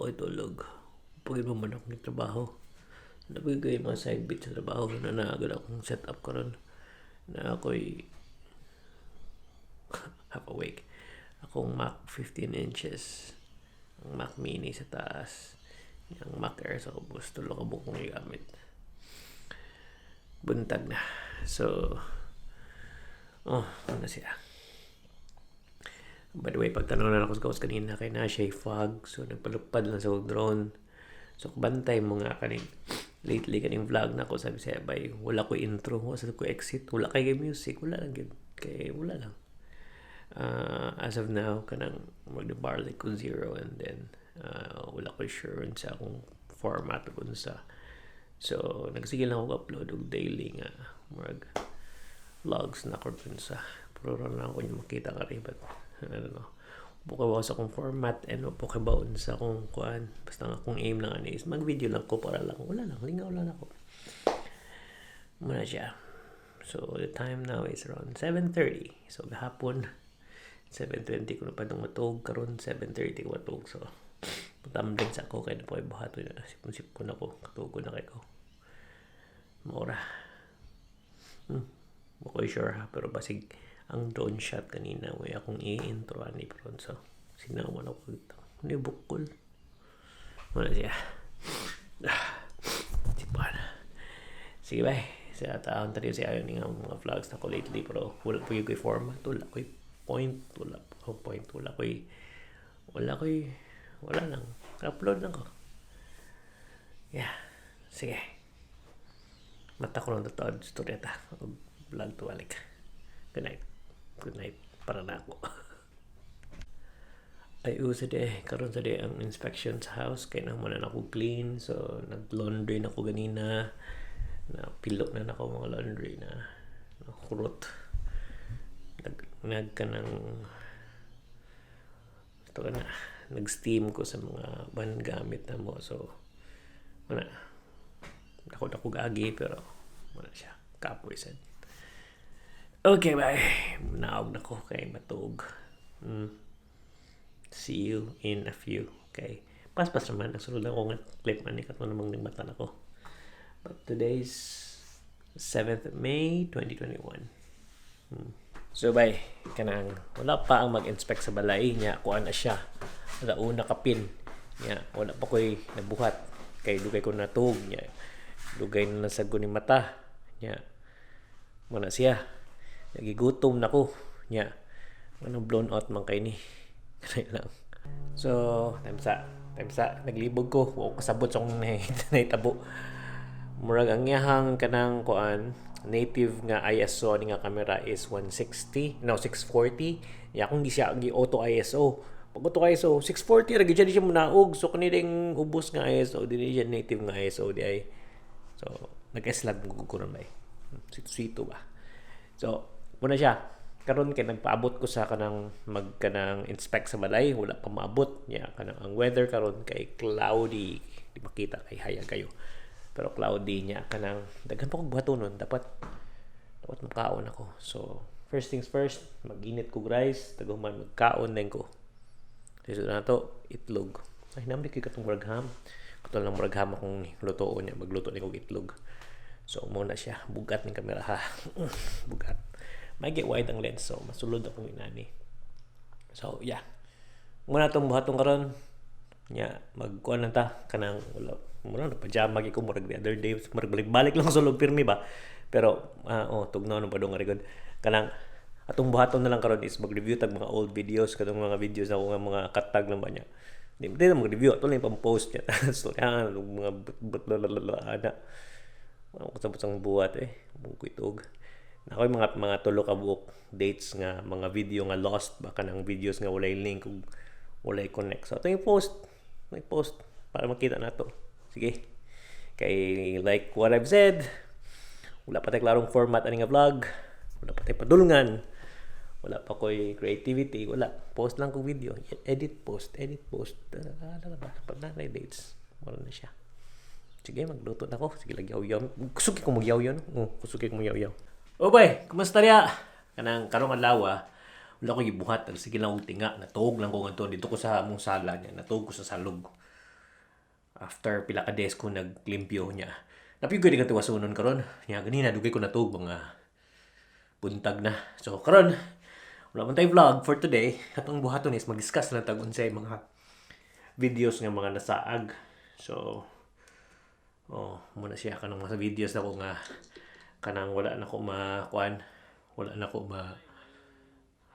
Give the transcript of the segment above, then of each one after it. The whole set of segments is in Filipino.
ako'y tulog. Pagin mo man akong trabaho. Nabigay mga side bit sa trabaho na naagad akong setup karon na ako'y half awake. Akong Mac 15 inches. Ang Mac Mini sa taas. Yung Mac Air sa kubos. Tulo ka bukong igamit. Buntag na. So, ano siya. By the way, pagtanong na ako sa kawas kanina kay na siya fog. So, nagpalupad lang sa drone. So, bantay mo nga kaning lately kaning vlog na ako. Sabi siya, bay, wala ko intro. Wala ko exit. Wala kay music. Wala lang. Kaya wala lang. As of now, kanang mag-barley ko 0 and then wala ko sure sa akong format kung sa. So, nagsigil lang ako upload og daily nga mag vlogs na ko dun sa pero lang ako yung makita ka rin but I don't know bukaw sa akong format and upukabaon sa akong kuan basta nga akong aim lang is mag video lang ko para lang wala lang lingaw lang ako muna siya. So the time now is around 7:30 so gahapon 7:20 ko na pa nung matug karon 7:30 ko matug so tumbling sa ako kaya na po ay buhato na sipon-sipon ako katugo na kay ko maura okay sure ha pero basig ang drone shot kanina way akong i-intro ani pero so sinawan ako dito ni bukol wala siya sipan sige bye sa taon tadi si ayon nga mga vlogs na ko lately pero wala po yung format wala ko point wala lang upload lang ko yeah sige mata ko lang totoo storeta vlog to balik good night para na ako ay usa de karon sa de ang inspection sa house kay nang man ako clean so nag-laundry na ko ganina na pilo na nako mga laundry na kurot nagkanang ito ka na nag-steam ko sa mga ban gamit na mo so wala ako gagi pero wala siya kapoy sad okay bye naog na ko kay matug see you in a few okay paspas naman nasunod ako nga clip man ni katong namang nagmata na ko but today's 7th May 2021 so bye kanang wala pa ang mag-inspect sa balay niya kuan na siya wala una kapin niya wala pa ko'y nabuhat kay dugay ko natug niya dugay na nasag ko ni mata niya muna siya nagigutom na ko niya anong blown out man kay ni kanay lang so time sa naglibog ko wa ko kasabot sa akong nahitabo murag ang iyahang kanang kuan native nga ISO ni nga camera is 640 ya kung di siya gi auto ISO pag auto ISO 640 ra gyud siya munaog so kani ding ubos nga ISO dili siya native nga ISO di ay so nag-slab ko ron bay sito ba so muna siya karon kay nagpaabot ko sa kanang magkanang inspect sa balay wala pa maabot niya kanang ang weather karon kay cloudy di makita kay hayag kayo pero cloudy niya kanang daghan pa kog buhatonon dapat makaon ako so first things first mag-init ko rice taguman magkaon din ko so na to itlog ay namdi kay katong muragham katong lang muragham akong lutoon niya magluto ni kog itlog so muna siya bugat ning kamera ha bugat may get wide ang lens so masulod akong inani so yeah muna tong buhaton karon nya magkuan na ta kanang wala muna na pajama gi ko murag the other day murag balik lang sulog pirmi ba pero tugnaw no padong rigod kanang atong buhaton na lang karon is mag-review tag mga old videos kadong mga videos na nga mga katag lang ba niya di na mag-review ato lang pang-post niya so mga ana ako sabot sang buhat bungkuitog na ako'y mga tulo ka buok dates nga mga video nga lost baka nang videos nga walay link ug walay connect so ato yung post may post para makita nato sige kay like what I've said wala pa tay klarong format ani nga vlog wala pa tay padulngan wala pa ko'y creativity wala post lang kong video edit post pag na dates wala na siya sige magluto na ko sige lagi yaw kusugi ko magyaw oh bay kumusta riya kanang karong adlaw wala ko gibuhat sige lang og tinga natug lang ko ngadto dito ko sa among sala niya natug ko sa salog after pila ka days ko naglimpyo niya. Napigod nga tiwasunon karon. Nya ganina dugay ko natug mga buntag na. So karon wala man tayo vlog for today. Katong buhaton is mag-discuss lang tag unsay mga videos nga mga nasaag. So muna siya kanang mga videos na ko nga kanang wala na ko makuan, wala na ko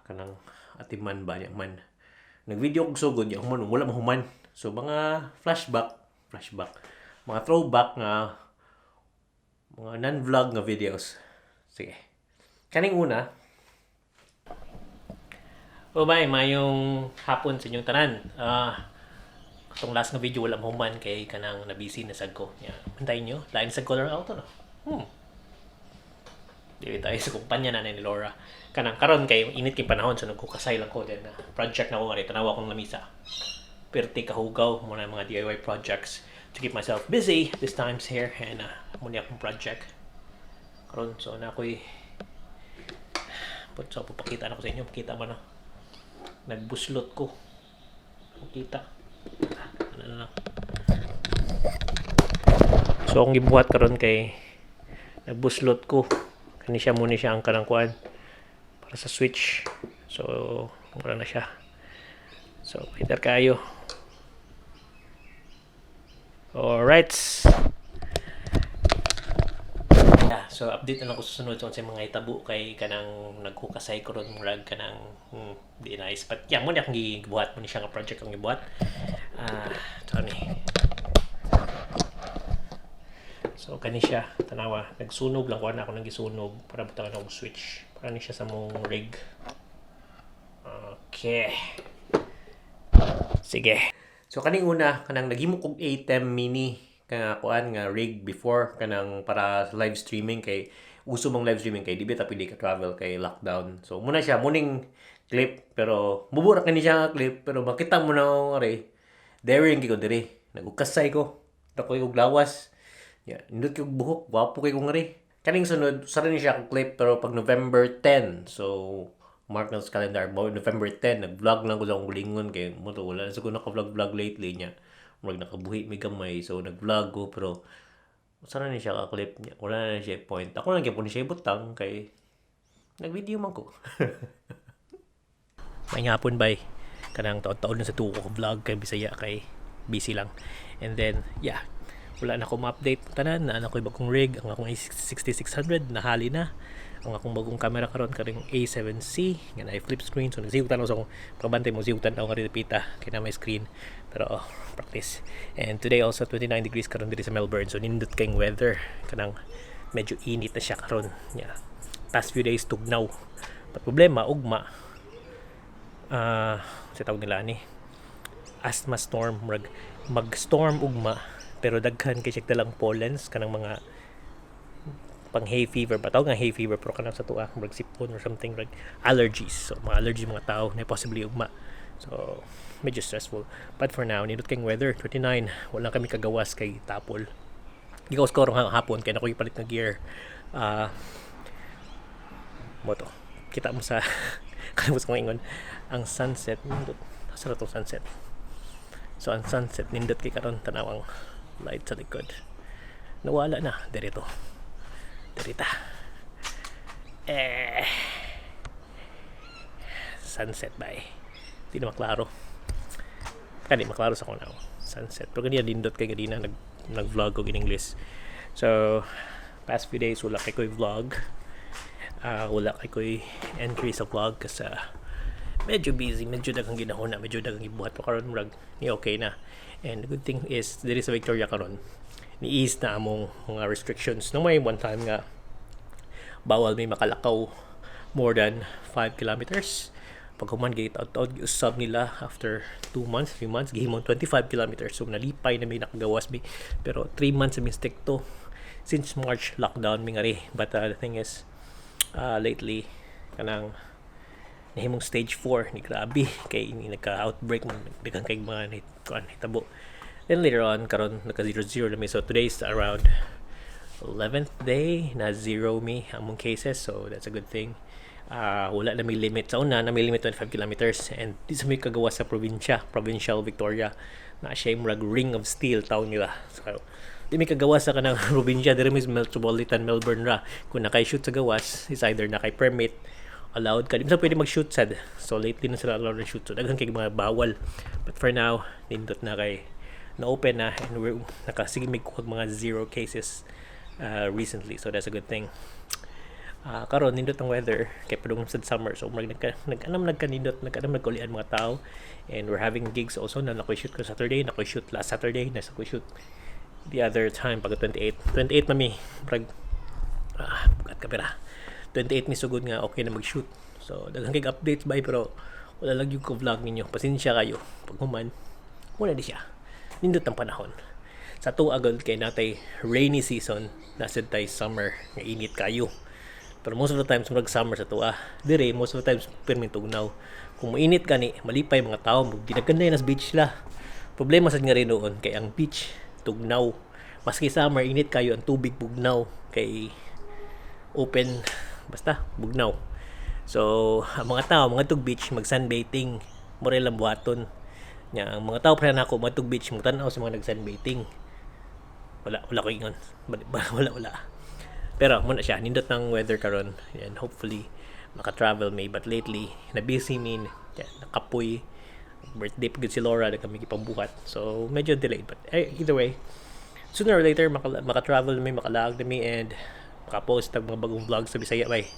kanang atiman ba niya man. Nag-video ko sugod yung man wala mahuman. So mga flashback, mga throwback nga mga non-vlog nga videos. Sige. Kaning una, mayong hapon sa inyong tanan. Itong last nga video wala mahuman kay kanang nabisi na sad ko. Yeah. Bantayin nyo, lain sa color auto no. Dili tayo sa kumpanya na ni Laura. Kanang karon kay init kay panahon so nagkukasay lang ko din na project na ko nga rin. Tanawa kong lamisa. Perti kahugaw muna mga DIY projects to keep myself busy this times here and muna akong project. Karon so na ako'y so papakita na ko sa inyo. Pakita mo na. Nagbuslot ko. Makita. Ano na. So akong gibuhat karon kay nagbuslot ko. Kani siya muna siya ang kanangkuan para sa switch. So mura na siya. So kita kayo. Alright. Yeah, so update na lang ko susunod sa mga itabo kay kanang nagkukasay ko ron murag kanang di nice. But yeah, muna akong gibuhat muna siya nga project akong gibuhat. Sorry. So kani siya tanawa nagsunog lang ko na ako nang gisunog para butangan akong switch para ni siya sa mong rig. Okay. Sige. So kaning una kanang naghimo kog A10 mini nga kuan nga rig before kanang para live streaming kay uso mong live streaming kay di beta pili ka travel kay lockdown. So muna siya muning clip pero mubura kani siya nga clip pero makita mo na ari daring gyud diri nagukasay ko dako og lawas. Yeah, nindot kay buhok wapo kay kong ari. Kaning sunod sara ni siya clip pero pag November 10. So mark na sa calendar mo November 10 nag-vlog lang ko sa akong lingon kay mo to wala sa ko naka-vlog lately niya murag nakabuhi may gamay so nag-vlog ko pero sana ni siya ka-clip niya wala na siya point ako lang gyapon siya butang kay nag-video man ko may ngapon bay kanang taon-taon na sa tuko ko vlog kay Bisaya kay busy lang and then yeah wala na ko ma-update tanan na ako bagong rig ang akong A6600 nahali na ang akong bagong camera karon karing A7C nga na flip screen so nagsigutan ako sa akong pabantay mo sigutan ako rin pita kay na may screen pero practice and today also 29 degrees karon diri sa Melbourne so nindot kayong weather kanang medyo init na siya karon yeah. Past few days tugnaw but problema ugma sa tawag nila ni asthma storm mag-storm ugma pero daghan kay siya dalang pollens kanang mga pang hay fever ba tawag nga hay fever pero kanang sa tuwa murag sipon or something like allergies so mga allergy mga tao na possibly ugma so medyo stressful but for now nindot kayong weather 29 wala kami kagawas kay tapol ikaw score hang hapon kay nakoy palit nga gear moto kita mo sa kanang gusto kong ingon ang sunset nindot sa ratong sunset so ang sunset nindot kay karon tanawang light sa likod nawala na dirito sunset ba di na maklaro kani maklaro sa kunaw sunset pero ganyan dindot kay gadina nag-vlog og in English so past few days wala kay ko'y vlog wala kay ko'y entry sa vlog kasi medyo busy medyo dagang ginahuna medyo dagang ibuhat pa karon murag ni okay na and the good thing is diri sa Victoria karon ni-ease na among mga restrictions. Nung may one time nga, bawal may makalakaw more than 5 kilometers. Pag human gaytaw-taw, usab nila after 2 months, 3 months, gihimong 25 kilometers. So, nalipay na may nakagawas. Pero 3 months na may stick to. Since March, lockdown may ngari. But the thing is, lately, kanang nahimong stage 4 ni grabe kay nagka-outbreak nagdagan kay mga hitabo. Then later on karon naka 0-0 na mi so today's around 11th day na zero mi among cases so that's a good thing. Wala na may limit sa una na may limit 25 kilometers and this may kagawa sa provincial Victoria na siya murag ring of steel taon nila. So di may kagawas sa kanang probinsya diri mis Metropolitan Melbourne ra. Kung nakay-shoot sa gawas, is either nakay-permit, allowed ka. Di sa pwede mag-shoot sad. So lately na sila allowed na shoot. So daghan kay mga bawal. But for now, nindot na kay na-open na and we're nakasige may mga 0 cases recently. So that's a good thing. Karon nindot ang weather kay padung sa summer, so nagkanam nagkulian mga tao, and we're having gigs also na nakoy shoot ko Saturday, nakoy shoot last Saturday, nasa ko shoot the other time pag 28 mami prag bukat kamera 28 ni sugod nga okay na mag-shoot. So daghang kay updates ba pero wala lang yung vlog ninyo, pasensya kayo pag human muna di siya nindot ang panahon sa agad kay natay rainy season, nasa tay summer nga init kayo. Pero most of the times murag summer sa tuwa. Dire most of the times permin tugnaw. Kung mainit gani, malipay mga tao, dinaganda nas beach la. Problema sa nga rin noon kay ang beach tugnaw. Maski summer init kayo, ang tubig bugnaw kay open basta bugnaw. So, ang mga tao, mga tug beach mag sunbathing, more lang buhaton. Nya ang mga tao pre nako mga tug beach magtan-aw sa mga nag sunbathing. Wala ko ingon. Wala. Pero muna siya, nindot ng weather karon, and hopefully maka-travel may, but lately na busy min, nakapoy birthday pagod si Laura na kami gipambuhat, so medyo delayed, but either way sooner or later maka-travel may, makalaag na mi, and maka-post ng mga bagong vlogs sa Bisaya bay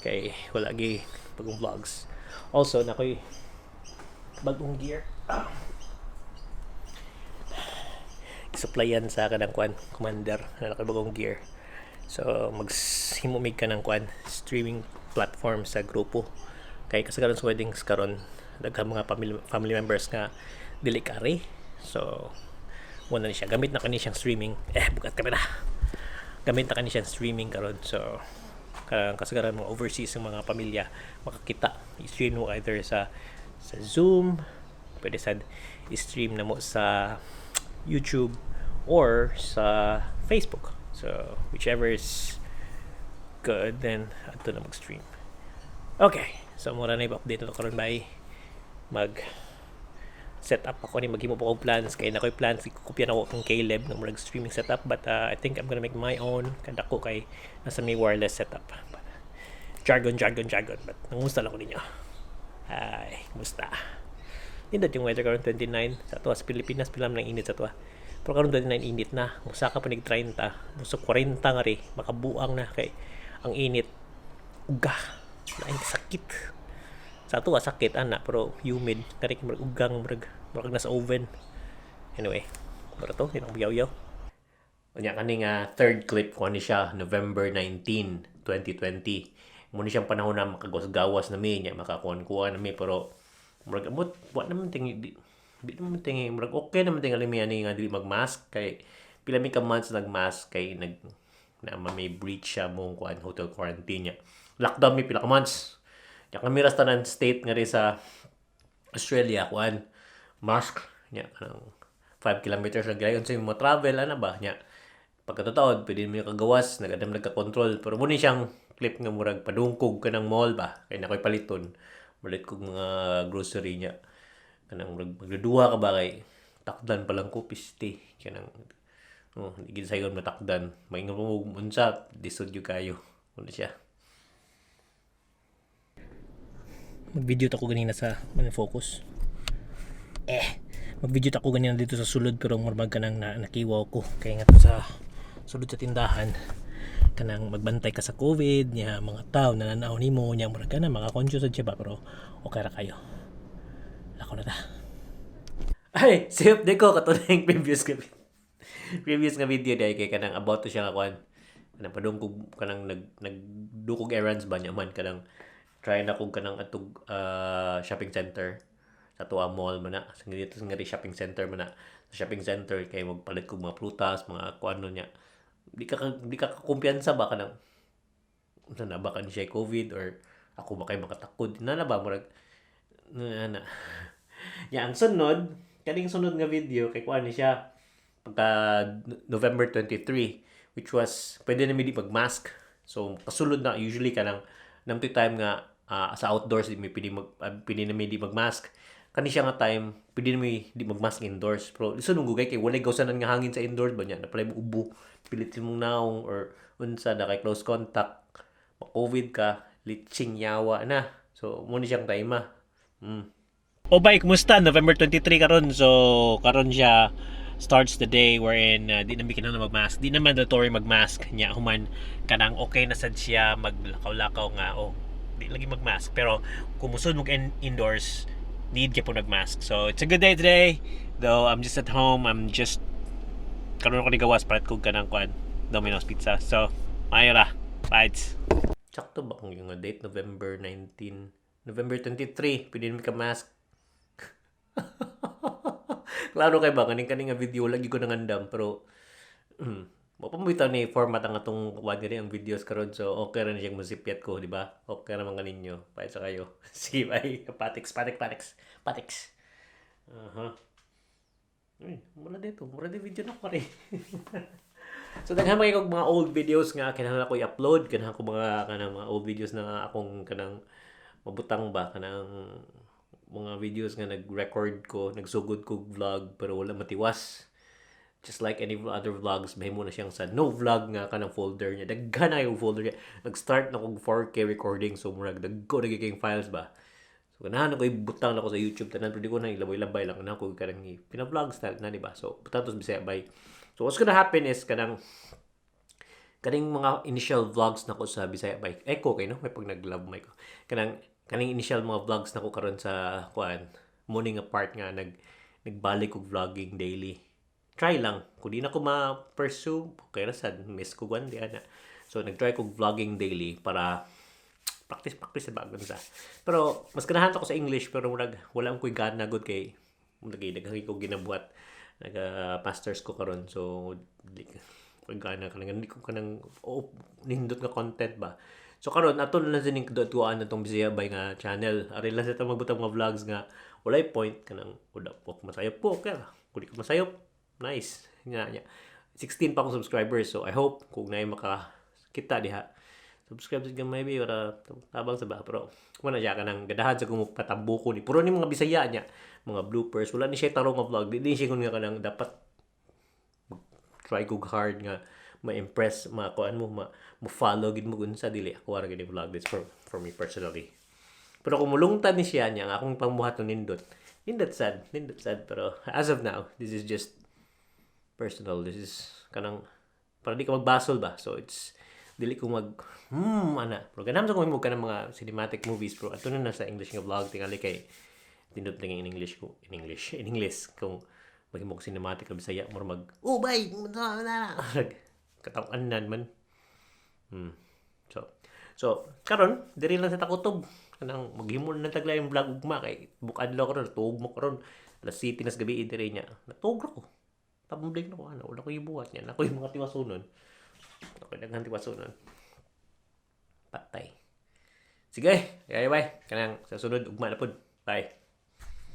kay wala gi bagong vlogs. Also nakoy bagong gear supplyan sa kanang kwan commander na nakoy bagong gear. So, maghimumig ka ng streaming platform sa grupo. Kaya kasagaran sa weddings karon daghang mga family members nga dili kare. So, muna ni siya. Gamit na kani siyang streaming. Bukat kamera. Gamit na kani siyang streaming karon. So, kasagaran mga overseas ng mga pamilya makakita. I-stream mo either sa Zoom, pwede sa i-stream na mo sa YouTube or sa Facebook. So, whichever is good, then ato na mag-stream. Okay. So, mura na i-update na karon by mag-set up ako ni maghimo pa ko plans. Kaya na ko'y plans, ikukupya na ako kang Caleb na murag streaming setup. But I think I'm gonna make my own. Kada ko kay nasa may wireless setup. But, jargon. But nangusta lang ko ninyo. Ay, musta. Indot yung weather karon 29 sa tuwa sa Pilipinas, pilam ng init sa tuwa. Pero karon 29 init na, musa ka pa nig 30, musa 40 nga ri, makabuang na kay ang init. Uga, laing sakit. Sa tuwa sakit ana, pero humid, kari murag ugang murag nasa oven. Anyway, para to, dinang yaw-yaw. Unya kani nga third clip ko ni siya November 19, 2020. Muna siyang panahon na makagawas-gawas na mi, nya makakuan-kuan na mi, pero murag amot wa naman tingi di naman tingi murag okay naman tingali mi ani nga dili magmask kay pila mi ka months nagmask kay na may breach siya mong kuan hotel quarantine nya. Lockdown mi pila ka months. Ya kami ra tanan state nga ri sa Australia kuan mask nya kanang 5 kilometers lang gayon sa mo travel ana ba nya. Pagkatotoo pwede mi kagawas nagadam nagka-control pero muni siyang clip nga murag padungkog kanang mall ba kay nakoy paliton balit kog mga grocery nya kanang magduduha ka ba kay takdan pa lang ko piste kanang hindi sayon matakdan maingon mo unsa disod yu kayo ano siya. Mag-video ta ko ganina sa focus. Mag-video ta ko ganina dito sa sulod pero murag kanang nakiwaw ko kay nga sa sulod sa tindahan kanang magbantay ka sa COVID nya mga tao na nananaw nimo nya murag kana maka-conscious siya ba pero okay ra kayo. Lako na ta. Ay, save de ko katulad ng previous nga video dai kay kanang about to siya nga kuan. Kanang padungkog kanang nagdukog errands ba nya man kanang try na kog kanang atog shopping center sa tuwa mall man na sa dito nga shopping center man na sa shopping center kay magpalit kog mga prutas mga kuan nya di ka kumpiyansa ba kanang unsa na ba kan siya COVID or ako ba kay makatakod na ba murag na ya ang sunod kaning sunod nga video kay kuan ni siya pagka November 23 which was pwede na mi di pag-mask so kasulod na usually kanang namti time nga sa outdoors di mi pili na mi di mag-mask kani siya nga time pwede mo di magmask indoors pero iso nung gugay kay walay gawsanan nga hangin sa indoors ba niya na pala mo ubo pilitin mong naong or unsa na kay close contact ma-covid ka litsing yawa na so mo ni siyang time O bay, kumusta? November 23 karon. So, karon siya starts the day wherein di namin kinahanglan magmask. Di naman mandatory magmask niya human kanang okay na sad siya maglakaw-lakaw nga di lagi magmask. Pero kung musod mo indoors, need ka po nagmask. So, it's a good day today. Though I'm just at home, I'm just karon ko ni gawas palit kog kanang kuan Domino's Pizza. So, mayo ra. Fights. Sakto ba kung yung date November 19, November 23, pwede namin ka mask. Klaro kay ba kaning nga video lagi ko nangandam pero mapamita ni format ang atong wag ang videos karon so okay ra na siyang musipyat ko di ba okay ra man kaninyo pa sa kayo sige bye patiks mura di video na ko rin so daghan man kay mga old videos nga kinahanglan ko i-upload kanang ko mga old videos na akong kanang mabutang ba kanang mga videos nga nag-record ko, nagsugod ko vlog pero wala matiwas. Just like any other vlogs, mahimo na siyang sa no vlog nga kanang folder niya. Daghan na yung folder niya. Nag-start na kong 4K recording so murag dagko na kay files ba. So ganahan ko ibutang na ko sa YouTube tanan pero di ko na ilabay-labay lang na ko kanang pina-vlog style na di ba. So patatos bisaya bay. So what's gonna happen is kaning mga initial vlogs na ko sa Bisaya Bay. Echo kay no, may pag nag-love mic ko. Kaning initial mga vlogs na ko karon sa morning apart nga nagbalik og vlogging daily. Try lang kung di na ko ma-pursue okay ra sad miss ko gwan di ana. So nagtry ko vlogging daily para practice sa bagon sa. Pero mas ganahan ko sa English pero wala akong gana good kay daghang ko ginabuhat masters ko karon so gana kanang hindi ko kanang nindot nga content ba. So karon ato na lang sining tuan natong Bisaya Bay nga channel. Ari lang sa magbutang mga vlogs nga walay point kanang wala po masayop po kaya kung di ko masayop nice nga 16 pa akong subscribers so I hope kung naay makakita diha subscribe sa gamay bi para tabang sa ba pero kuma na siya kanang gadahan sa kung patambuko ni puro ni mga Bisaya niya mga bloopers wala ni siya tarong nga vlog di siya kun nga kanang dapat try ko hard nga ma-impress makuan mo follow gid mo unsa dili ako ra gid vlog this for me personally pero kung mulungtad ni siya niya akong pambuhaton nindot sad pero as of now this is just personal this is kanang para di ka magbasol ba so it's dili ko ana pero ganam sa ko mo kanang mga cinematic movies pero ato na sa English nga vlog tingali kay tindot lang in English kung maghimok cinematic na Bisaya mo bay katawan man so karon diri lang sa takutob kanang maghimol na taglay yung vlog ugma kay bukadlaw karon tuog mo karon alas 7 nas gabi diri nya natuog ko tambling na ko wala ko ibuhat niya ako yung mga tiwasunon ako daghan tiwasunon patay sige bye kanang sa sunod ugma na pod bye